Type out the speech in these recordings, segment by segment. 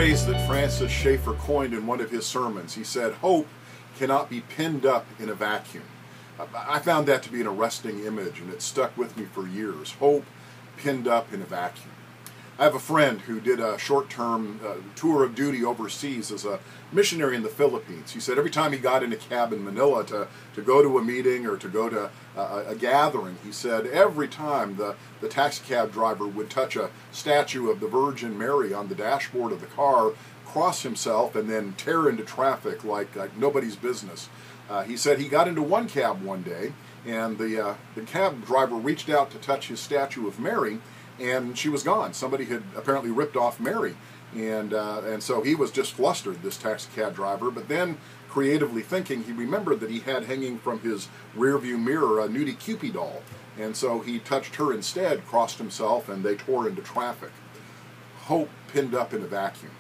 phrase that Francis Schaeffer coined in one of his sermons. He said, "Hope cannot be pinned up in a vacuum." I found that to be an arresting image, and it stuck with me for years. Hope pinned up in a vacuum. I have a friend who did a short-term tour of duty overseas as a missionary in the Philippines. He said every time he got in a cab in Manila to go to a meeting or to go to a gathering, he said every time the taxi cab driver would touch a statue of the Virgin Mary on the dashboard of the car, cross himself, and then tear into traffic like nobody's business. He said he got into one cab one day, and the cab driver reached out to touch his statue of Mary, and she was gone. Somebody had apparently ripped off Mary, and so he was just flustered, this taxi cab driver. But then, creatively thinking, he remembered that he had hanging from his rearview mirror a nudie Cupid doll, and so he touched her instead, crossed himself, and they tore into traffic. Hope pinned up in a vacuum.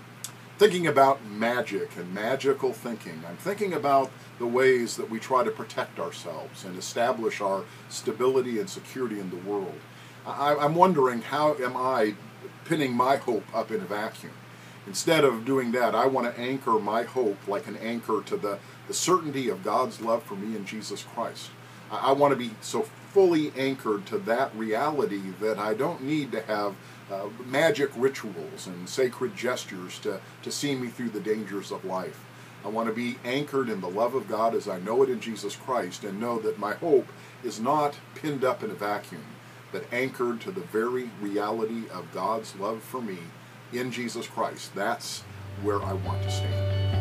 Thinking about magic and magical thinking, I'm thinking about the ways that we try to protect ourselves and establish our stability and security in the world. I'm wondering, how am I pinning my hope up in a vacuum? Instead of doing that, I want to anchor my hope like an anchor to the certainty of God's love for me in Jesus Christ. I want to be so fully anchored to that reality that I don't need to have magic rituals and sacred gestures to see me through the dangers of life. I want to be anchored in the love of God as I know it in Jesus Christ, and know that my hope is not pinned up in a vacuum, but anchored to the very reality of God's love for me in Jesus Christ. That's where I want to stand.